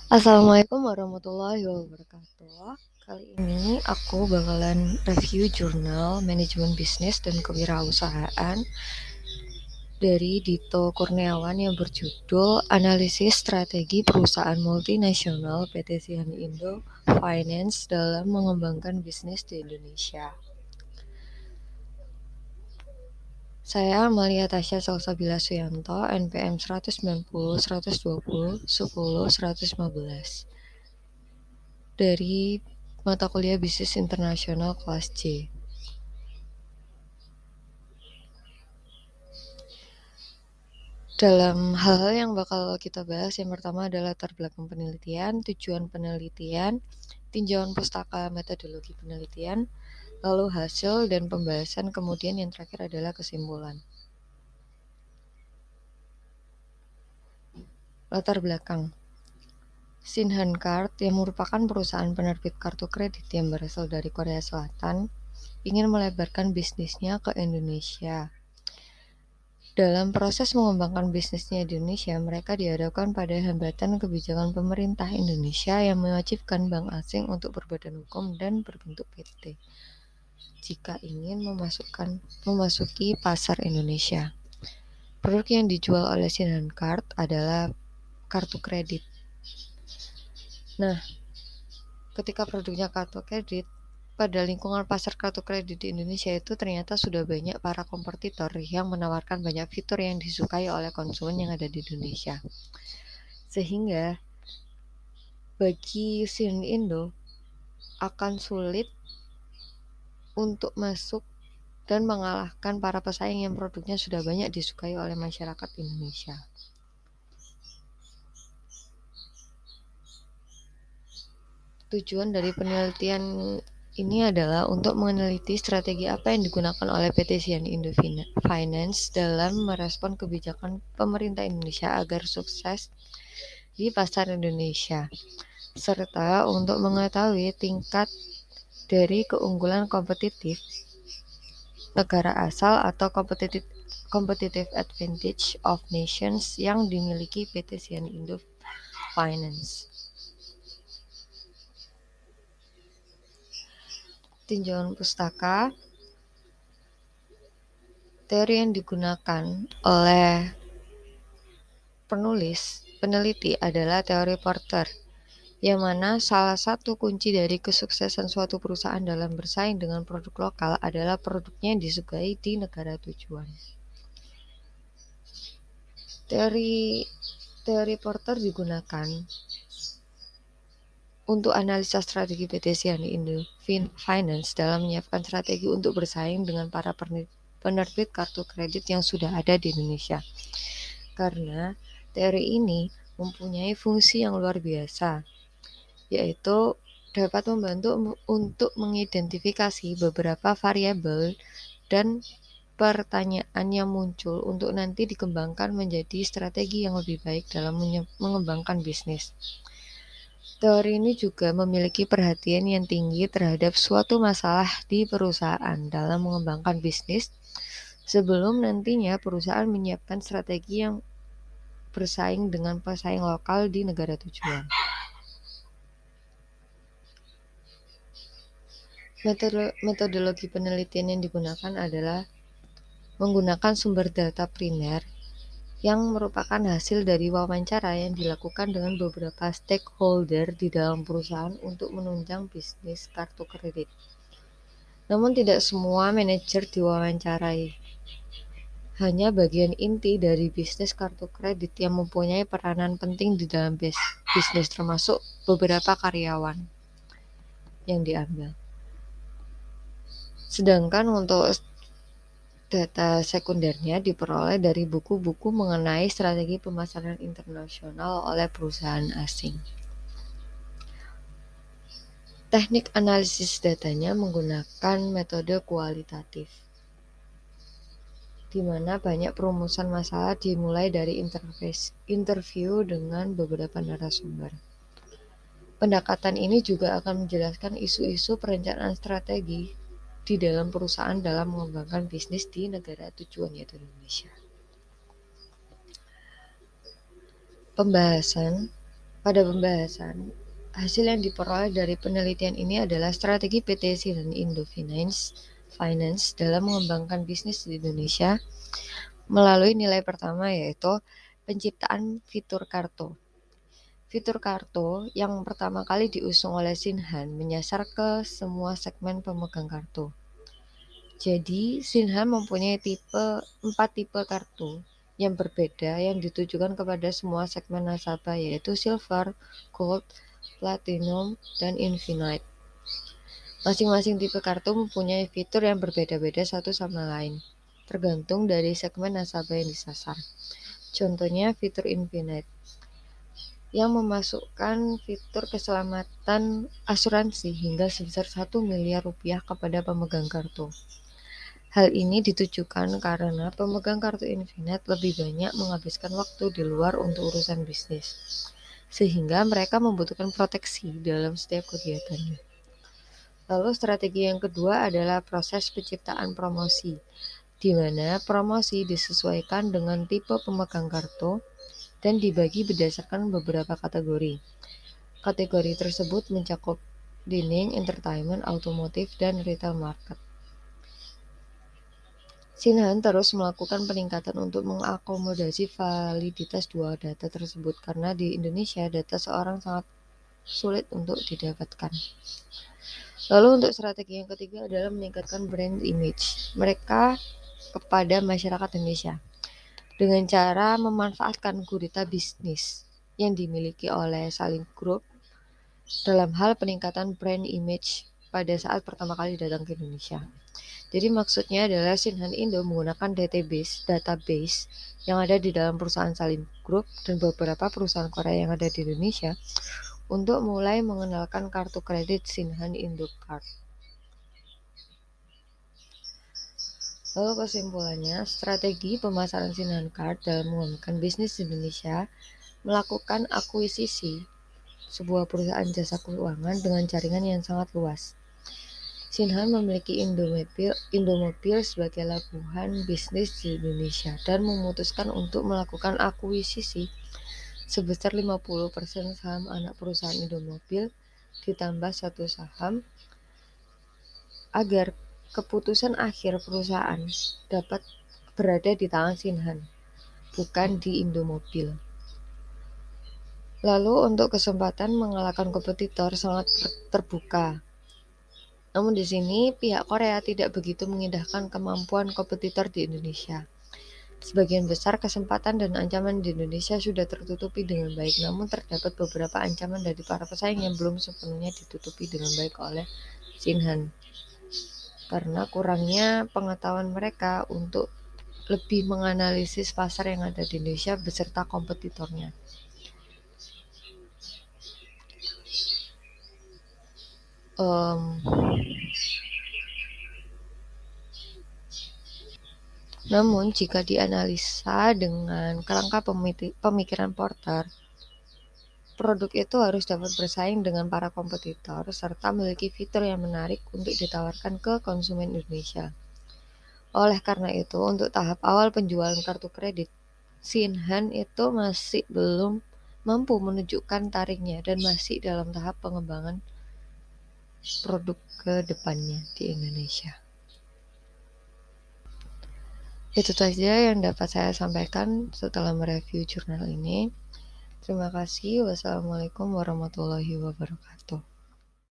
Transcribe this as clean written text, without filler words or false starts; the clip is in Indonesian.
Assalamualaikum warahmatullahi wabarakatuh. Kali ini aku bakalan review jurnal manajemen bisnis dan kewirausahaan dari Dito Kurniawan yang berjudul Analisis Strategi Perusahaan Multinasional PT Sian Indo Finance dalam Mengembangkan Bisnis di Indonesia. Saya Amalia Tasya Salsabila Suyanto, NPM 190 120 10 115 dari mata kuliah Bisnis Internasional kelas C. Dalam hal-hal yang bakal kita bahas, yang pertama adalah latar belakang penelitian, tujuan penelitian, tinjauan pustaka metodologi penelitian, lalu hasil dan pembahasan, kemudian yang terakhir adalah kesimpulan. Latar belakang. Shinhan Card yang merupakan perusahaan penerbit kartu kredit yang berasal dari Korea Selatan ingin melebarkan bisnisnya ke Indonesia. Dalam proses mengembangkan bisnisnya di Indonesia, mereka dihadapkan pada hambatan kebijakan pemerintah Indonesia yang mewajibkan bank asing untuk berbadan hukum dan berbentuk PT jika ingin memasuki pasar Indonesia. Produk yang dijual oleh Shinhan Card adalah kartu kredit. Nah, ketika produknya kartu kredit, pada lingkungan pasar kartu kredit di Indonesia itu ternyata sudah banyak para kompetitor yang menawarkan banyak fitur yang disukai oleh konsumen yang ada di Indonesia. Sehingga bagi Sian Indo akan sulit untuk masuk dan mengalahkan para pesaing yang produknya sudah banyak disukai oleh masyarakat Indonesia. Tujuan dari penelitian ini adalah untuk meneliti strategi apa yang digunakan oleh PT Sian Indo Finance dalam merespon kebijakan pemerintah Indonesia agar sukses di pasar Indonesia, serta untuk mengetahui tingkat dari keunggulan kompetitif negara asal atau competitive advantage of nations yang dimiliki PT Sian Indo Finance. Tinjauan pustaka. Teori yang digunakan oleh peneliti adalah teori Porter, yang mana salah satu kunci dari kesuksesan suatu perusahaan dalam bersaing dengan produk lokal adalah produknya yang disukai di negara tujuan. Teori Porter digunakan untuk analisa strategi PT Sian Indo Finance dalam menyiapkan strategi untuk bersaing dengan para penerbit kartu kredit yang sudah ada di Indonesia. Karena teori ini mempunyai fungsi yang luar biasa, yaitu dapat membantu untuk mengidentifikasi beberapa variabel dan pertanyaan yang muncul untuk nanti dikembangkan menjadi strategi yang lebih baik dalam mengembangkan bisnis. Teori ini juga memiliki perhatian yang tinggi terhadap suatu masalah di perusahaan dalam mengembangkan bisnis sebelum nantinya perusahaan menyiapkan strategi yang bersaing dengan pesaing lokal di negara tujuan. Metodologi penelitian yang digunakan adalah menggunakan sumber data primer yang merupakan hasil dari wawancara yang dilakukan dengan beberapa stakeholder di dalam perusahaan untuk menunjang bisnis kartu kredit. Namun tidak semua manajer diwawancarai. Hanya bagian inti dari bisnis kartu kredit yang mempunyai peranan penting di dalam bisnis, termasuk beberapa karyawan yang diambil. Sedangkan untuk data sekundernya diperoleh dari buku-buku mengenai strategi pemasaran internasional oleh perusahaan asing. Teknik analisis datanya menggunakan metode kualitatif, di mana banyak perumusan masalah dimulai dari interview dengan beberapa narasumber. Pendekatan ini juga akan menjelaskan isu-isu perencanaan strategi di dalam perusahaan dalam mengembangkan bisnis di negara tujuan yaitu Indonesia. Pembahasan Pada pembahasan, hasil yang diperoleh dari penelitian ini adalah strategi PT Sinan Indo Finance dalam mengembangkan bisnis di Indonesia melalui nilai pertama yaitu penciptaan fitur kartu. Fitur kartu yang pertama kali diusung oleh Sinhan menyasar ke semua segmen pemegang kartu. Jadi, Sinhan mempunyai 4 tipe kartu yang berbeda yang ditujukan kepada semua segmen nasabah yaitu Silver, Gold, Platinum, dan Infinite. Masing-masing tipe kartu mempunyai fitur yang berbeda-beda satu sama lain, tergantung dari segmen nasabah yang disasar. Contohnya fitur Infinite yang memasukkan fitur keselamatan asuransi hingga sebesar 1 miliar rupiah kepada pemegang kartu. Hal ini ditujukan karena pemegang kartu Infinite lebih banyak menghabiskan waktu di luar untuk urusan bisnis, sehingga mereka membutuhkan proteksi dalam setiap kegiatannya. Lalu strategi yang kedua adalah proses penciptaan promosi, di mana promosi disesuaikan dengan tipe pemegang kartu dan dibagi berdasarkan beberapa kategori. Kategori tersebut mencakup dining, entertainment, automotive, dan retail market. Sinhan terus melakukan peningkatan untuk mengakomodasi validitas dua data tersebut karena di Indonesia data seorang sangat sulit untuk didapatkan. Lalu untuk strategi yang ketiga adalah meningkatkan brand image mereka kepada masyarakat Indonesia dengan cara memanfaatkan gurita bisnis yang dimiliki oleh Salim Group dalam hal peningkatan brand image pada saat pertama kali datang ke Indonesia. Jadi maksudnya adalah Sinhan Indo menggunakan database yang ada di dalam perusahaan Salim Group dan beberapa perusahaan Korea yang ada di Indonesia untuk mulai mengenalkan kartu kredit Sinhan Indo Card. Lalu kesimpulannya, strategi pemasaran Sinhan Card dalam mengembangkan bisnis di Indonesia melakukan akuisisi sebuah perusahaan jasa keuangan dengan jaringan yang sangat luas. Sinhan memiliki Indomobil sebagai labuhan bisnis di Indonesia dan memutuskan untuk melakukan akuisisi sebesar 50% saham anak perusahaan Indomobil ditambah 1 saham agar keputusan akhir perusahaan dapat berada di tangan Sinhan, bukan di Indomobil. Lalu untuk kesempatan mengalahkan kompetitor sangat terbuka. Namun di sini pihak Korea tidak begitu mengindahkan kemampuan kompetitor di Indonesia. Sebagian besar kesempatan dan ancaman di Indonesia sudah tertutupi dengan baik, namun terdapat beberapa ancaman dari para pesaing yang belum sepenuhnya ditutupi dengan baik oleh Sinhan. Karena kurangnya pengetahuan mereka untuk lebih menganalisis pasar yang ada di Indonesia beserta kompetitornya. Namun jika dianalisa dengan kerangka pemikiran Porter, produk itu harus dapat bersaing dengan para kompetitor serta memiliki fitur yang menarik untuk ditawarkan ke konsumen Indonesia. Oleh karena itu, untuk tahap awal penjualan kartu kredit, Sinhan itu masih belum mampu menunjukkan tariknya dan masih dalam tahap pengembangan produk ke depannya di Indonesia. Itu saja yang dapat saya sampaikan setelah mereview jurnal ini. Terima kasih. Wassalamualaikum warahmatullahi wabarakatuh.